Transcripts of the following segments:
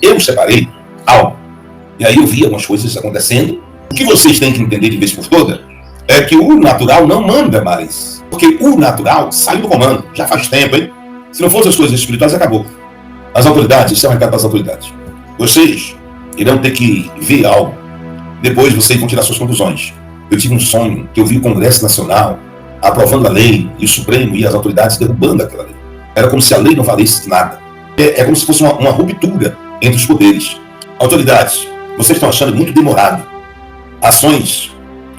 eu separei algo. E aí eu vi algumas coisas acontecendo. O que vocês têm que entender de vez por toda é que o natural não manda mais. Porque o natural saiu do comando. Já faz tempo, hein? Se não fossem as coisas espirituais, acabou. As autoridades, isso é um recado para as autoridades. Vocês irão ter que ver algo. Depois vocês vão tirar suas conclusões. Eu tive um sonho que eu vi o Congresso Nacional aprovando a lei e o Supremo e as autoridades derrubando aquela lei. Era como se a lei não valesse nada. É como se fosse uma ruptura entre os poderes. Autoridades, vocês estão achando muito demorado ações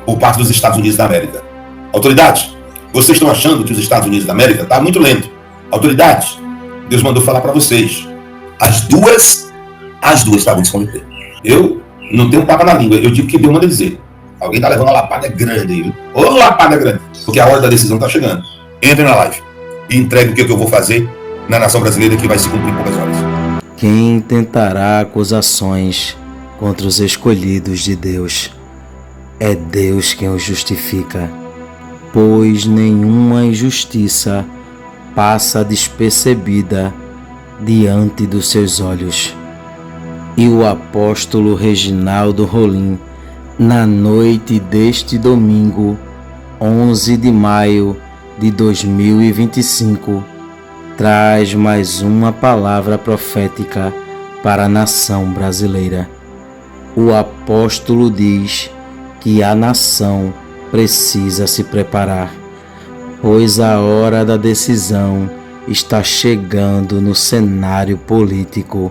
por parte dos Estados Unidos da América. Autoridades, vocês estão achando que os Estados Unidos da América está muito lento. Autoridades, Deus mandou falar para vocês. As duas estavam se comprometer. Eu não tenho um papo na língua, eu digo que Deus manda dizer. Alguém está levando uma lapada grande aí, viu? Ô, lapada grande, porque a hora da decisão está chegando. Entre na live e entregue o que eu vou fazer na nação brasileira que vai se cumprir em poucas horas. Quem tentará acusações contra os escolhidos de Deus? É Deus quem os justifica, pois nenhuma injustiça passa despercebida diante dos seus olhos. E o apóstolo Reginaldo Rolim, na noite deste domingo, 11 de maio de 2025, traz mais uma palavra profética para a nação brasileira. O apóstolo diz que a nação precisa se preparar, pois a hora da decisão está chegando no cenário político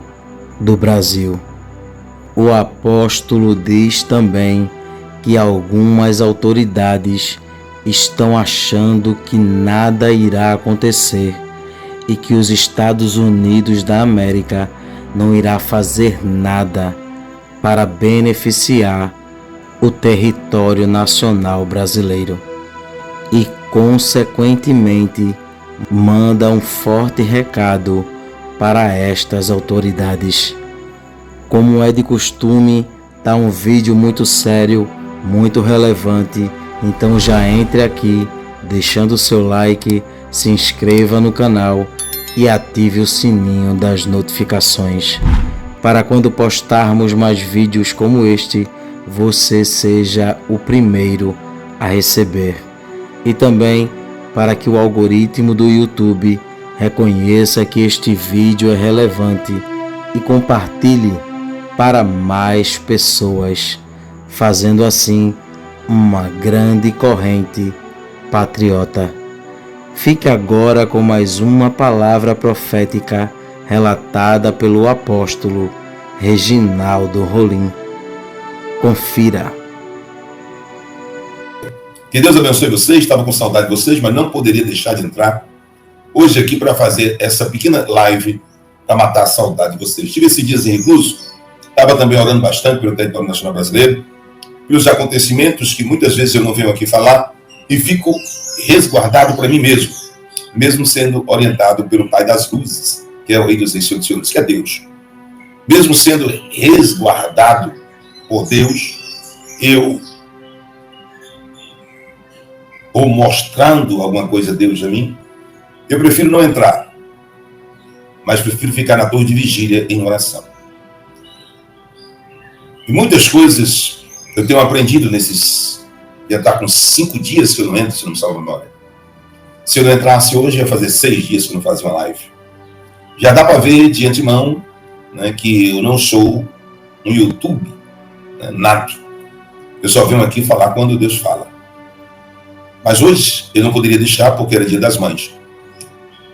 do Brasil. O apóstolo diz também que algumas autoridades estão achando que nada irá acontecer e que os Estados Unidos da América não irá fazer nada para beneficiar o território nacional brasileiro e, consequentemente, manda um forte recado para estas autoridades. Como é de costume, tá um vídeo muito sério, muito relevante, então já entre aqui, deixando o seu like, se inscreva no canal e ative o sininho das notificações, para quando postarmos mais vídeos como este, você seja o primeiro a receber. E também para que o algoritmo do YouTube reconheça que este vídeo é relevante e compartilhe para mais pessoas, fazendo assim uma grande corrente patriota. Fique agora com mais uma palavra profética relatada pelo apóstolo Reginaldo Rolim. Confira. Que Deus abençoe vocês. Estava com saudade de vocês, mas não poderia deixar de entrar hoje aqui para fazer essa pequena live para matar a saudade de vocês. Tive esses dias em recluso, estava também orando bastante pelo território nacional brasileiro, pelos acontecimentos que muitas vezes eu não venho aqui falar e fico resguardado para mim mesmo, mesmo sendo orientado pelo Pai das Luzes, que é o Rei dos Reis, Senhor dos Senhores, que é Deus. Mesmo sendo resguardado por Deus, ou mostrando alguma coisa a Deus a mim, eu prefiro não entrar, mas prefiro ficar na torre de vigília em oração. E muitas coisas eu tenho aprendido nesses, já está com 5 dias que eu não entro, se não me salvo a memória. Se eu não entrasse hoje, ia fazer 6 dias que eu não fazia uma live. Já dá para ver de antemão, né, que eu não sou um YouTube, né, nato. Eu só venho aqui falar quando Deus fala. Mas hoje eu não poderia deixar porque era Dia das Mães.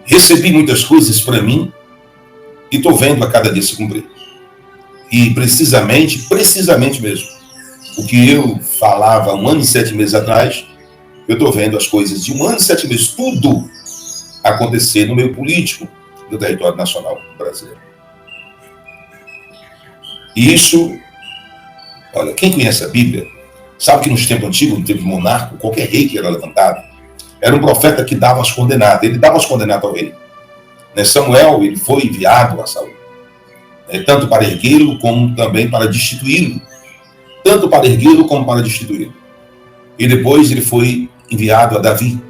Recebi muitas coisas para mim e estou vendo a cada dia se cumprir. E precisamente mesmo, o que eu falava 1 ano e 7 meses atrás, eu estou vendo as coisas de 1 ano e 7 meses, tudo acontecer no meio político do território nacional brasileiro. E isso, olha, quem conhece a Bíblia, sabe que nos tempos antigos, no tempo monarca, qualquer rei que era levantado, era um profeta que dava as coordenadas, ele dava as coordenadas ao rei. Samuel, ele foi enviado a Saul, tanto para erguê-lo, como também para destituí-lo. Tanto para erguê-lo, como para destituí-lo. E depois ele foi enviado a Davi,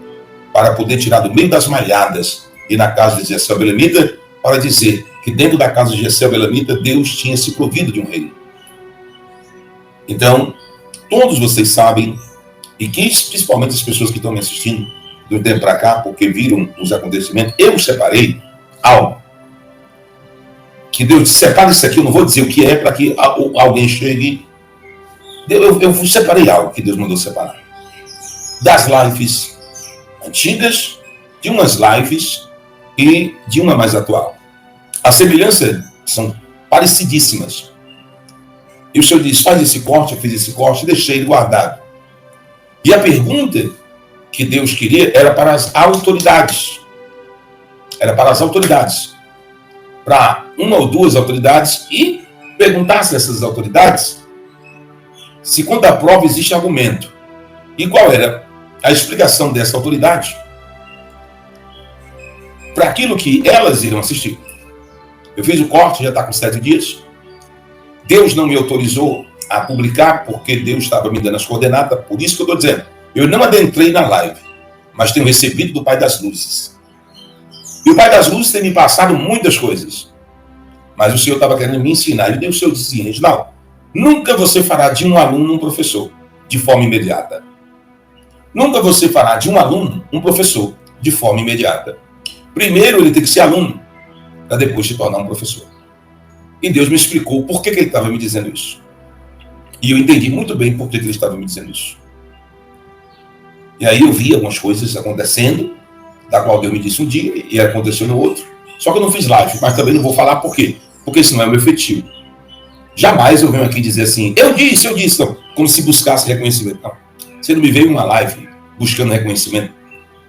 para poder tirar do meio das malhadas, e na casa de Jessé Belemita, para dizer que que dentro da casa de Jessé Belamita, Deus tinha se provido de um rei. Então, todos vocês sabem, e que principalmente as pessoas que estão me assistindo do tempo para cá, porque viram os acontecimentos, eu separei algo. Que Deus disse, separa isso aqui, eu não vou dizer o que é, para que alguém chegue. Eu separei algo que Deus mandou separar. Das lives antigas, de umas lives e de uma mais atual. As semelhanças são parecidíssimas. E o Senhor diz, faz esse corte, eu fiz esse corte, deixei ele guardado. E a pergunta que Deus queria era para as autoridades. Era para as autoridades. Para uma ou duas autoridades e perguntasse a essas autoridades se contra a prova existe argumento. E qual era a explicação dessa autoridade para aquilo que elas iriam assistir. Eu fiz o corte, já está com 7 dias. Deus não me autorizou a publicar porque Deus estava me dando as coordenadas, por isso que eu estou dizendo. Eu não adentrei na live, mas tenho recebido do Pai das Luzes. E o Pai das Luzes tem me passado muitas coisas. Mas o Senhor estava querendo me ensinar. E o Senhor dizia, Reginaldo, nunca você fará de um aluno um professor de forma imediata. Nunca você fará de um aluno um professor de forma imediata. Primeiro ele tem que ser aluno, para depois se tornar um professor. E Deus me explicou por que ele estava me dizendo isso. E eu entendi muito bem por que ele estava me dizendo isso. E aí eu vi algumas coisas acontecendo, da qual Deus me disse um dia, e aconteceu no outro. Só que eu não fiz live, mas também não vou falar por quê. Porque isso não é o meu feitio. Jamais eu venho aqui dizer assim, eu disse, não. Como se buscasse reconhecimento. Não. Você não me veio uma live buscando reconhecimento.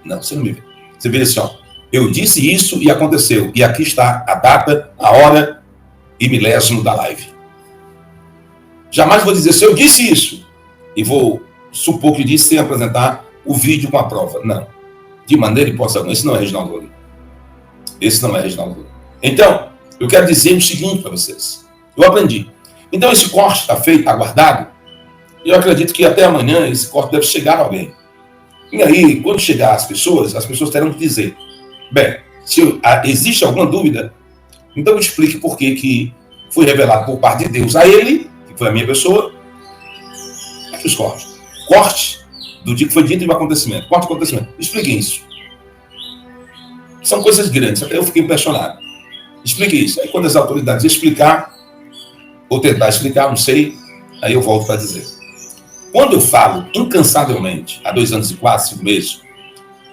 Não, você não me veio. Você veio assim, ó, eu disse isso e aconteceu. E aqui está a data, a hora e milésimo da live. Jamais vou dizer assim, eu disse isso. E vou supor que disse sem apresentar o vídeo com a prova. Não. De maneira hipótese alguma. Esse não é Reginaldo Rolim. Esse não é Reginaldo Rolim. Então, eu quero dizer o seguinte para vocês. Eu aprendi. Então, esse corte está feito, está guardado. E eu acredito que até amanhã esse corte deve chegar a alguém. E aí, quando chegar as pessoas terão que dizer, bem, se existe alguma dúvida, então explique por que foi revelado por parte de Deus a ele, que foi a minha pessoa, aqui os cortes. Corte do dia que foi dito e do acontecimento. Corte do acontecimento. Explique isso. São coisas grandes, até eu fiquei impressionado. Explique isso. Aí quando as autoridades explicar, ou tentar explicar, não sei, aí eu volto para dizer. Quando eu falo incansavelmente, há 2 anos e 4, 5 meses,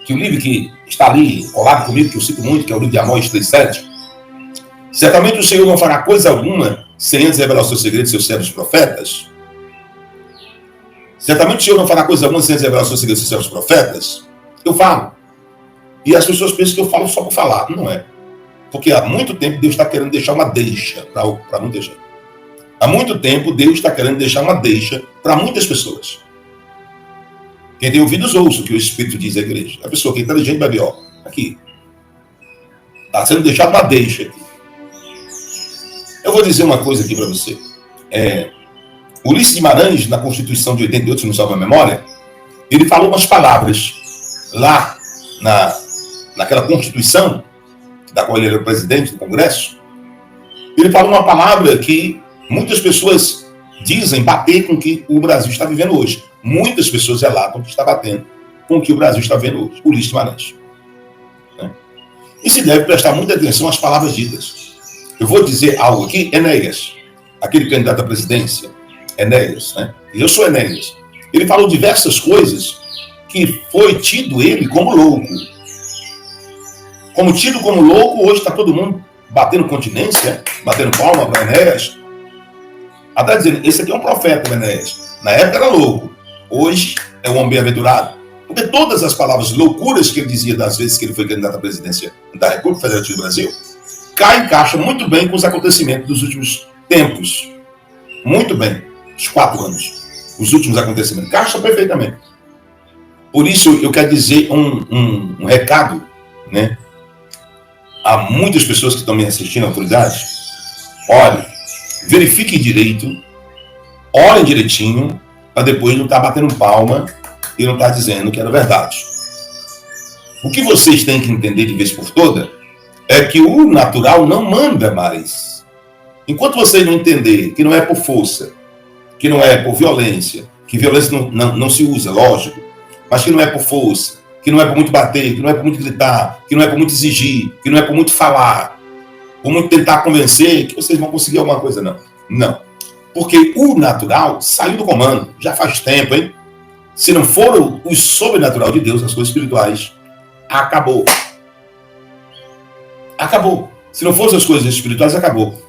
que o livro que está ali colado comigo, que eu cito muito, que é o livro de Amós 3,7, certamente o Senhor não fará coisa alguma sem antes revelar o seu segredo aos seus servos profetas. Certamente o Senhor não fará coisa alguma sem antes revelar o seu segredo aos seus servos profetas. Eu falo. E as pessoas pensam que eu falo só por falar. Não é. Porque há muito tempo Deus está querendo deixar uma deixa para muita gente. Há muito tempo Deus está querendo deixar uma deixa para muitas pessoas. Quem tem ouvidos ouça o que o Espírito diz à igreja. A pessoa que é inteligente vai ver, ó, aqui. Está sendo deixado uma deixa aqui. Eu vou dizer uma coisa aqui para você. Ulisses Guimarães, na Constituição de 88, se não salvo a memória, ele falou umas palavras lá naquela Constituição, da qual ele era o presidente do Congresso. Ele falou uma palavra que muitas pessoas dizem bater com o que o Brasil está vivendo hoje. Muitas pessoas relatam que está batendo com o que o Brasil está vivendo hoje. Ulisses Guimarães. Né? E se deve prestar muita atenção às palavras ditas. Eu vou dizer algo aqui, Enéas, aquele candidato à presidência, Enéas, né? Eu sou Enéas. Ele falou diversas coisas que foi tido ele como louco. Como tido como louco, hoje está todo mundo batendo continência, batendo palma para Enéas. Está dizendo, esse aqui é um profeta, Enéas. Na época era louco, hoje é um homem bem-aventurado. Porque todas as palavras loucuras que ele dizia das vezes que ele foi candidato à presidência da República Federativa do Brasil, encaixa muito bem com os acontecimentos dos últimos tempos. Muito bem, os 4 anos. Os últimos acontecimentos. Encaixa perfeitamente. Por isso, eu quero dizer um recado, né? Há muitas pessoas que estão me assistindo, autoridades. Olha, verifiquem direito, olhem direitinho, para depois não estar batendo palma e não estar dizendo que era verdade. O que vocês têm que entender de vez por toda é que o natural não manda mais. Enquanto você não entender que não é por força, que não é por violência, que violência não se usa, lógico, mas que não é por força, que não é por muito bater, que não é por muito gritar, que não é por muito exigir, que não é por muito falar, por muito tentar convencer que vocês vão conseguir alguma coisa, não. Não. Porque o natural saiu do comando, já faz tempo, hein? Se não for o sobrenatural de Deus, as coisas espirituais, acabou. Acabou. Se não fossem as coisas espirituais, acabou.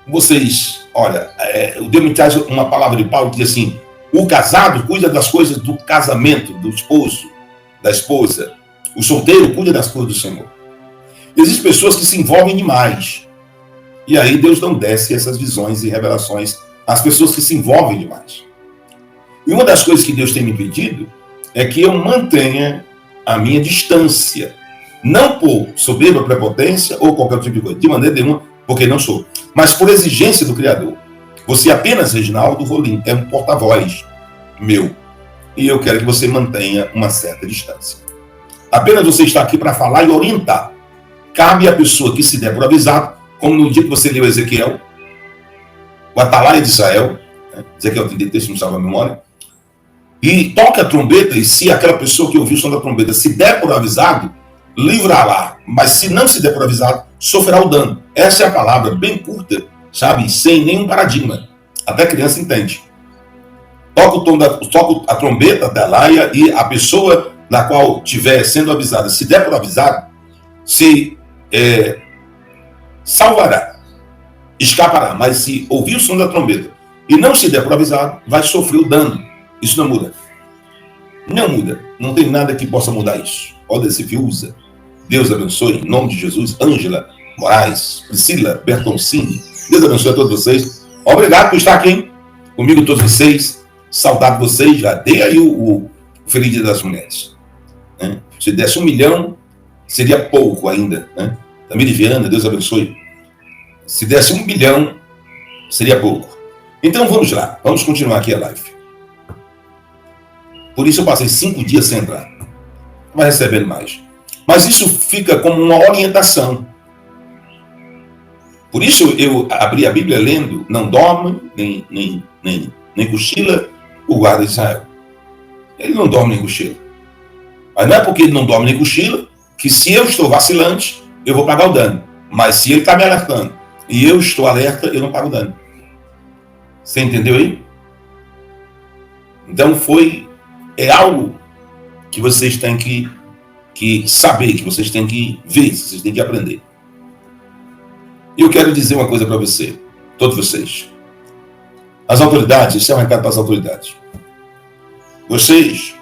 Vocês, olha, o Deus me traz uma palavra de Paulo que diz assim: o casado cuida das coisas do casamento, do esposo, da esposa. O solteiro cuida das coisas do Senhor. Existem pessoas que se envolvem demais. E aí Deus não desce essas visões e revelações às pessoas que se envolvem demais. E uma das coisas que Deus tem me pedido é que eu mantenha a minha distância. Não por soberba, prepotência ou qualquer tipo de coisa, de maneira nenhuma, porque não sou. Mas por exigência do Criador. Você apenas, Reginaldo Rolim, é um porta-voz meu. E eu quero que você mantenha uma certa distância. Apenas você está aqui para falar e orientar. Cabe à pessoa que se der por avisado, como no dia que você leu Ezequiel, o Atalaia de Israel, Ezequiel 33, não salva a memória, e toca a trombeta, e se aquela pessoa que ouviu o som da trombeta se der por avisado, livrará, mas se não se der por avisado, sofrerá o dano. Essa é a palavra, bem curta, sabe, sem nenhum paradigma. Até criança entende. Toca a trombeta da laia e a pessoa na qual estiver sendo avisada, se der por avisado, se salvará, escapará. Mas se ouvir o som da trombeta e não se der por avisado, vai sofrer o dano. Isso não muda. Não muda. Não tem nada que possa mudar isso. Olha esse Viúza. Deus abençoe. Em nome de Jesus. Ângela Moraes, Priscila Bertoncini. Deus abençoe a todos vocês. Obrigado por estar aqui comigo, todos vocês. Saudade de vocês. Já dei aí o Feliz Dia das Mulheres. Né? Se desse 1 milhão, seria pouco ainda. Né? Tamir Viana, Deus abençoe. Se desse 1 bilhão, seria pouco. Então vamos lá. Vamos continuar aqui a live. Por isso eu passei 5 dias sem entrar. Vai recebendo mais. Mas isso fica como uma orientação. Por isso eu abri a Bíblia lendo: não dorme, nem cochila o guarda de Israel. Ele não dorme nem cochila. Mas não é porque ele não dorme nem cochila que, se eu estou vacilante, eu vou pagar o dano. Mas se ele está me alertando e eu estou alerta, eu não pago o dano. Você entendeu aí? Então é algo que vocês têm que saber, que vocês têm que ver, que vocês têm que aprender. E eu quero dizer uma coisa para você, todos vocês. As autoridades, esse é um recado para as autoridades. Vocês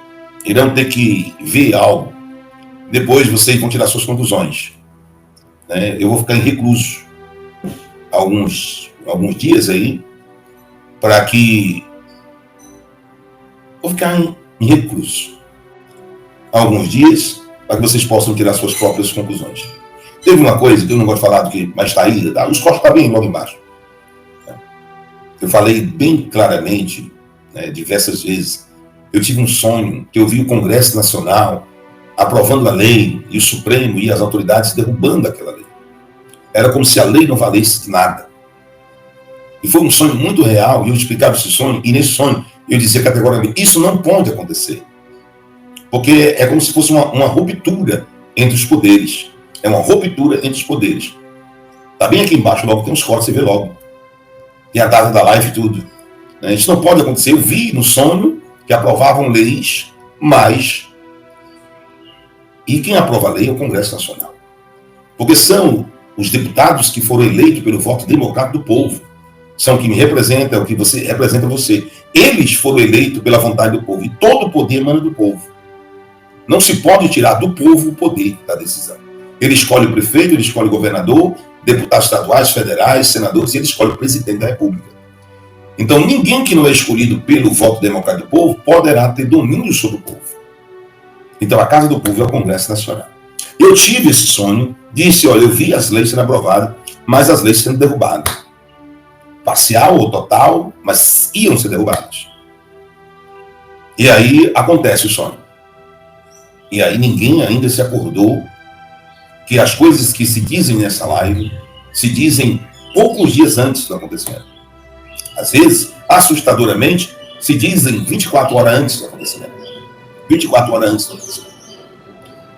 irão ter que ver algo, depois vocês vão tirar suas conclusões. Eu vou ficar em recluso alguns dias aí, para que... Vou ficar em recluso alguns dias, para que vocês possam tirar suas próprias conclusões. Teve uma coisa que eu não gosto de falar, mas está aí, tá? Os cortes estão bem logo embaixo. Eu falei bem claramente, diversas vezes. Eu tive um sonho que eu vi o Congresso Nacional aprovando a lei e o Supremo e as autoridades derrubando aquela lei. Era como se a lei não valesse de nada. E foi um sonho muito real, e eu explicava esse sonho, e nesse sonho eu dizia categoricamente: isso não pode acontecer. Porque é como se fosse uma ruptura entre os poderes. É uma ruptura entre os poderes. Está bem aqui embaixo, logo tem uns cortes, você vê logo. Tem a data da live e tudo. Isso não pode acontecer. Eu vi no sonho que aprovavam leis, mas... E quem aprova a lei é o Congresso Nacional. Porque são os deputados que foram eleitos pelo voto democrático do povo. São que me representam, o que você representa você. Eles foram eleitos pela vontade do povo. E todo o poder emana do povo. Não se pode tirar do povo o poder da decisão. Ele escolhe o prefeito, ele escolhe o governador, deputados estaduais, federais, senadores, e ele escolhe o presidente da República. Então, ninguém que não é escolhido pelo voto democrático do povo poderá ter domínio sobre o povo. Então, a casa do povo é o Congresso Nacional. Eu tive esse sonho, disse: olha, eu vi as leis sendo aprovadas, mas as leis sendo derrubadas. Parcial ou total, mas iam ser derrubadas. E aí acontece o sonho. E aí ninguém ainda se acordou que as coisas que se dizem nessa live se dizem poucos dias antes do acontecimento. Às vezes, assustadoramente, se dizem 24 horas antes do acontecimento. 24 horas antes do acontecimento.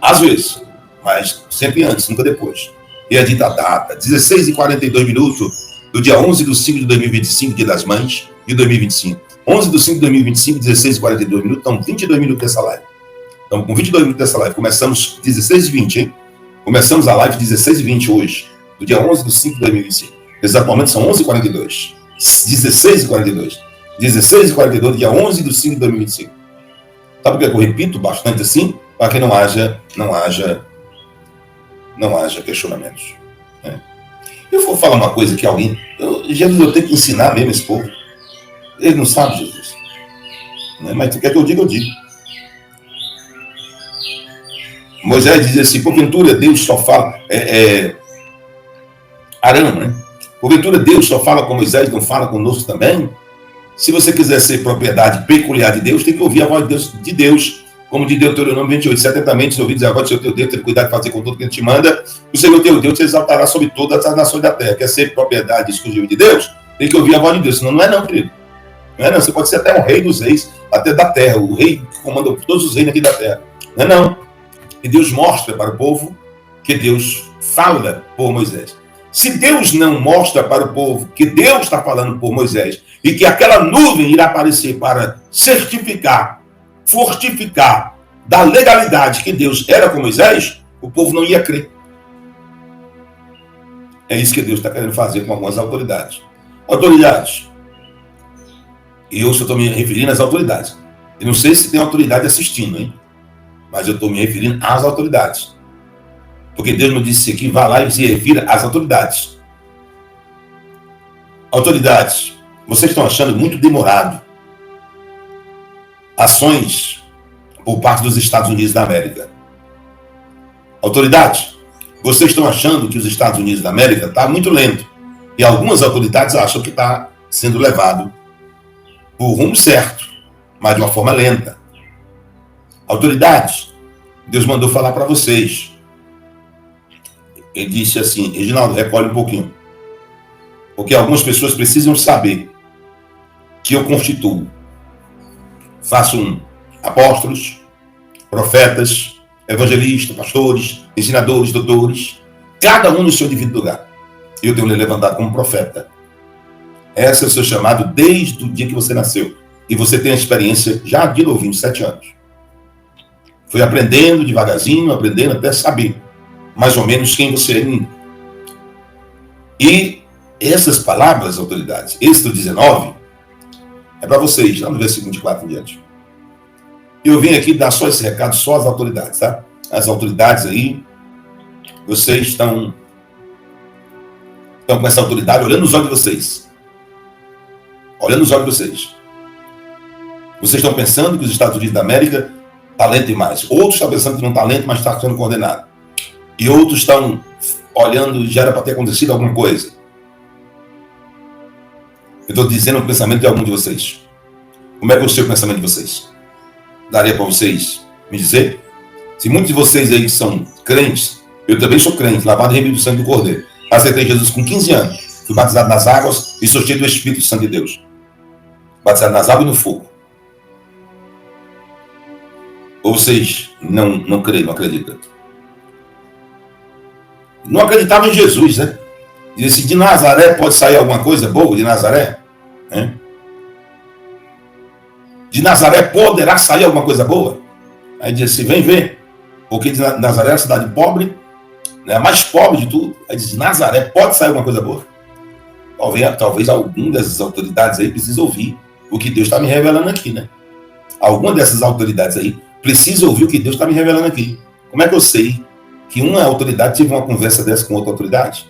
Às vezes, mas sempre antes, nunca depois. E é dita a data, 16h42 do dia 11/5 de 2025, dia das mães, de 2025. 11/5 de 2025, 16h42, então 22 minutos dessa live. Então, com 22 minutos dessa live, começamos 16h20, hein? Começamos a live 16h20 hoje, do dia 11/5 de 2025. Exatamente são 11h42. 16h42. 16h42 do dia 11/5 de 2025. Sabe o que eu repito bastante assim? Para que não haja questionamentos. Né? Eu vou falar uma coisa que alguém... Jesus, eu tenho que ensinar mesmo esse povo. Ele não sabe, Jesus. Né? Mas tu quer que eu diga, eu digo. Moisés diz assim, porventura Deus só fala... Arão, né? Porventura Deus só fala com Moisés, não fala conosco também? Se você quiser ser propriedade peculiar de Deus, tem que ouvir a voz de Deus, como de Deuteronômio 28, certamente, se ouvir a voz do seu teu Deus, ter cuidado de fazer com tudo que ele te manda, o Senhor teu Deus te exaltará sobre todas as nações da terra. Quer ser propriedade exclusiva de Deus? Tem que ouvir a voz de Deus, senão não é não, querido. Não é não, você pode ser até um rei dos reis, até da terra, o rei que comanda todos os reinos aqui da terra. Não é não. E Deus mostra para o povo que Deus fala por Moisés. Se Deus não mostra para o povo que Deus está falando por Moisés e que aquela nuvem irá aparecer para certificar, fortificar da legalidade que Deus era com Moisés, o povo não ia crer. É isso que Deus está querendo fazer com algumas autoridades. Autoridades. E eu só estou me referindo às autoridades. Eu não sei se tem autoridade assistindo, hein? Mas eu estou me referindo às autoridades. Porque Deus me disse aqui, vá lá e se refira às autoridades. Autoridades, vocês estão achando muito demorado ações por parte dos Estados Unidos da América. Autoridades, vocês estão achando que os Estados Unidos da América está muito lento. E algumas autoridades acham que está sendo levado por rumo certo, mas de uma forma lenta. Autoridades, Deus mandou falar para vocês. Ele disse assim, Reginaldo, recolhe um pouquinho. Porque algumas pessoas precisam saber que eu constituo. Faço apóstolos, profetas, evangelistas, pastores, ensinadores, doutores, cada um no seu devido lugar. Eu tenho me levantado como profeta. Esse é o seu chamado desde o dia que você nasceu. E você tem a experiência já de novinho, 7 anos. Fui aprendendo devagarzinho, aprendendo até saber mais ou menos quem você é. E essas palavras, autoridades, Êxodo 19, é para vocês, lá no versículo 24 em diante. Eu vim aqui dar só esse recado, só às autoridades, tá? As autoridades aí, vocês estão com essa autoridade olhando nos olhos de vocês. Olhando nos olhos de vocês. Vocês estão pensando que os Estados Unidos da América está lento demais. Outros estão pensando que não está lento, mas está sendo condenado. E outros estão olhando, já era para ter acontecido alguma coisa. Eu estou dizendo o pensamento de algum de vocês. Como é que é o seu pensamento de vocês? Daria para vocês me dizer? Se muitos de vocês aí que são crentes, eu também sou crente, lavado e remido do sangue do Cordeiro. Aceitei Jesus com 15 anos. Fui batizado nas águas e sou cheio do Espírito Santo de Deus. Batizado nas águas e no fogo. Ou vocês não creem, não acreditam? Não acreditavam em Jesus, né? Disse, de Nazaré pode sair alguma coisa boa de Nazaré? Né? De Nazaré poderá sair alguma coisa boa? Aí disse, vem ver. Porque de Nazaré é a cidade pobre, né? A mais pobre de tudo. Aí disse, Nazaré pode sair alguma coisa boa? Talvez algum dessas autoridades aí precise ouvir o que Deus está me revelando aqui, né? Alguma dessas autoridades aí precisa ouvir o que Deus está me revelando aqui. Como é que eu sei que uma autoridade teve uma conversa dessa com outra autoridade?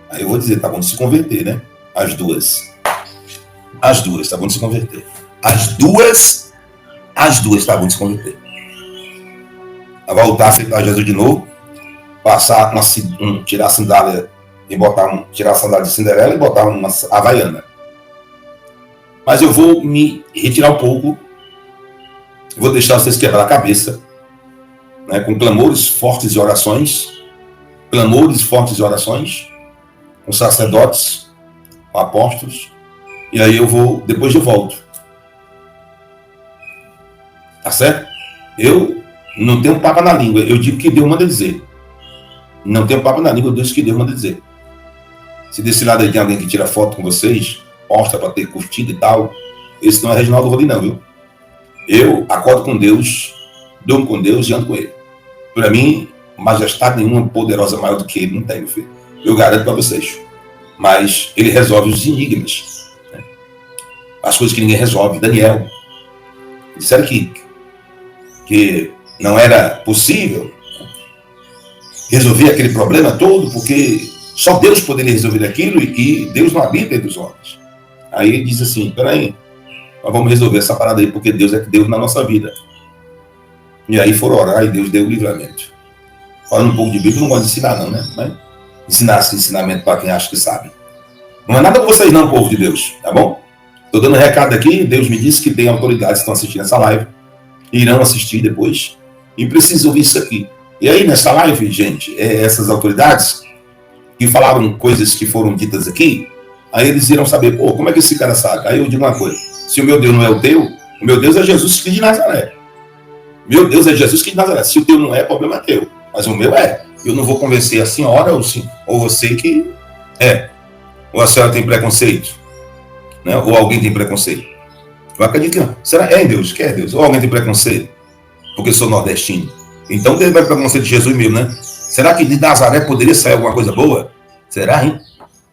Aí eu vou dizer, tá bom de se converter, né? As duas, tá bom de se converter. As duas, tá bom de se converter. A voltar a aceitar Jesus de novo, passar, tirar a sandália e tirar a sandália de Cinderela e botar uma havaiana. Mas eu vou me retirar um pouco, vou deixar vocês quebrar a cabeça, né, com clamores fortes e orações, com sacerdotes, com apóstolos, e aí depois eu volto. Tá certo? Eu não tenho papo na língua, eu digo que Deus manda dizer. Não tenho papo na língua, eu digo que Deus manda dizer. Se desse lado aí tem alguém que tira foto com vocês, posta para ter curtido e tal, esse não é Reginaldo Rolim não, viu? Eu acordo com Deus, durmo com Deus e ando com Ele. Para mim, majestade nenhuma poderosa maior do que Ele não tem, meu filho. Eu garanto para vocês. Mas Ele resolve os enigmas, né? As coisas que ninguém resolve. Daniel, disseram que não era possível resolver aquele problema todo, porque só Deus poderia resolver aquilo e Deus não habita entre os homens. Aí ele diz assim, peraí, nós vamos resolver essa parada aí, porque Deus é que Deus na nossa vida. E aí foram orar e Deus deu o livramento. Falando um pouco de Bíblia, não gosto de ensinar não, né? Mas ensinar esse ensinamento para quem acha que sabe. Não é nada com vocês não, povo de Deus, tá bom? Estou dando um recado aqui, Deus me disse que tem autoridades que estão assistindo essa live, e irão assistir depois, e precisam ouvir isso aqui. E aí, nessa live, gente, essas autoridades que falaram coisas que foram ditas aqui, aí eles irão saber, pô, como é que esse cara sabe? Aí eu digo uma coisa, se o meu Deus não é o teu, o meu Deus é Jesus Cristo de Nazaré. Meu Deus é Jesus Cristo de Nazaré. Se o teu não é, o problema é teu. Mas o meu é. Eu não vou convencer a senhora ou você que é. Ou a senhora tem preconceito, né? Ou alguém tem preconceito. Eu acredito que não. Será é Deus? Que é Deus? Ou alguém tem preconceito? Porque eu sou nordestino. Então tem preconceito de Jesus mesmo, né? Será que de Nazaré poderia sair alguma coisa boa? Será, hein?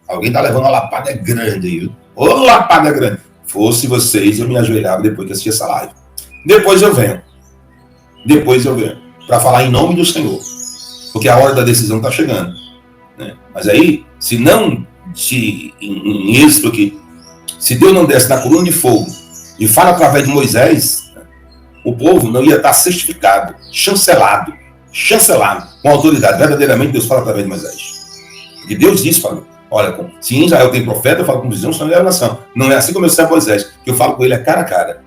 Alguém tá levando uma lapada grande aí, viu? Ô, lapada grande. Fosse vocês, eu me ajoelhava depois que assisti essa live. Depois eu venho. Para falar em nome do Senhor. Porque a hora da decisão está chegando, né? Mas aí, em êxito aqui, se Deus não desce na coluna de fogo e fala através de Moisés, o povo não ia estar certificado, chancelado, com autoridade. Verdadeiramente Deus fala através de Moisés. Porque Deus disse, falou, olha, se em Israel tem profeta, eu falo com visão, senão é a nação. Não é assim como eu sei a Moisés, que eu falo com ele cara a cara.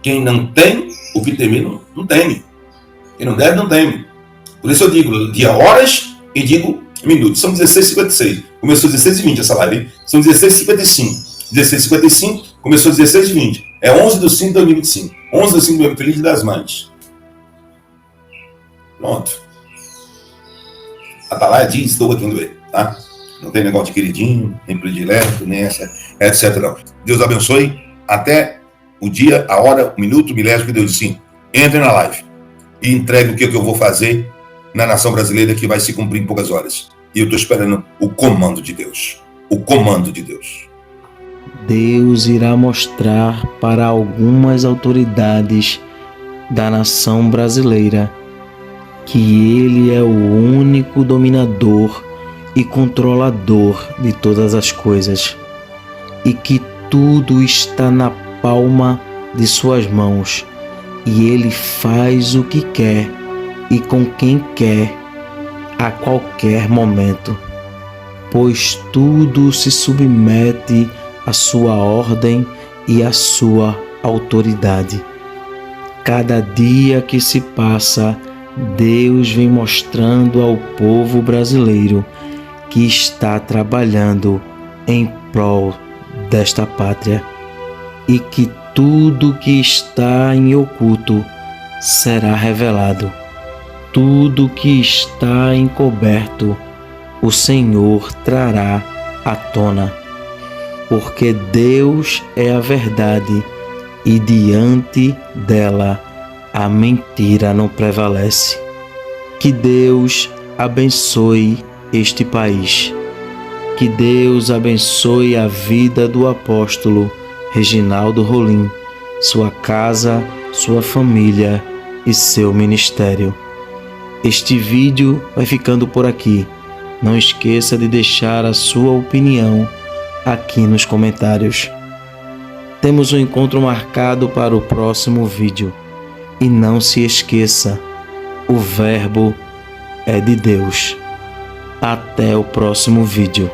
Quem não tem o que temer, não teme. Quem não deve, não teme. Por isso eu digo dia horas e digo minutos. São 16h56. Começou 16h20 essa live, hein? São 16h55. 16h55, começou 16h20. É 11/5/2025. 11/5/2025, Feliz Dia das Mães. Pronto. Atalaia diz, estou aqui indo ele, tá? Não tem negócio de queridinho, nem predileto, nem etc. Não. Deus abençoe. Até o dia, a hora, o minuto, o milésimo que Deus disse sim. Entre na live e entregue o que eu vou fazer na nação brasileira que vai se cumprir em poucas horas. E eu estou esperando o comando de Deus. O comando de Deus. Deus irá mostrar para algumas autoridades da nação brasileira que Ele é o único dominador e controlador de todas as coisas e que tudo está na palma de suas mãos e Ele faz o que quer e com quem quer a qualquer momento, pois tudo se submete à sua ordem e à sua autoridade. Cada dia que se passa, Deus vem mostrando ao povo brasileiro que está trabalhando em prol desta pátria e que tudo que está em oculto será revelado. Tudo que está encoberto, o Senhor trará à tona, porque Deus é a verdade e diante dela a mentira não prevalece. Que Deus abençoe este país. Que Deus abençoe a vida do apóstolo Reginaldo Rolim, sua casa, sua família e seu ministério. Este vídeo vai ficando por aqui. Não esqueça de deixar a sua opinião aqui nos comentários. Temos um encontro marcado para o próximo vídeo. E não se esqueça, o Verbo é de Deus. Até o próximo vídeo.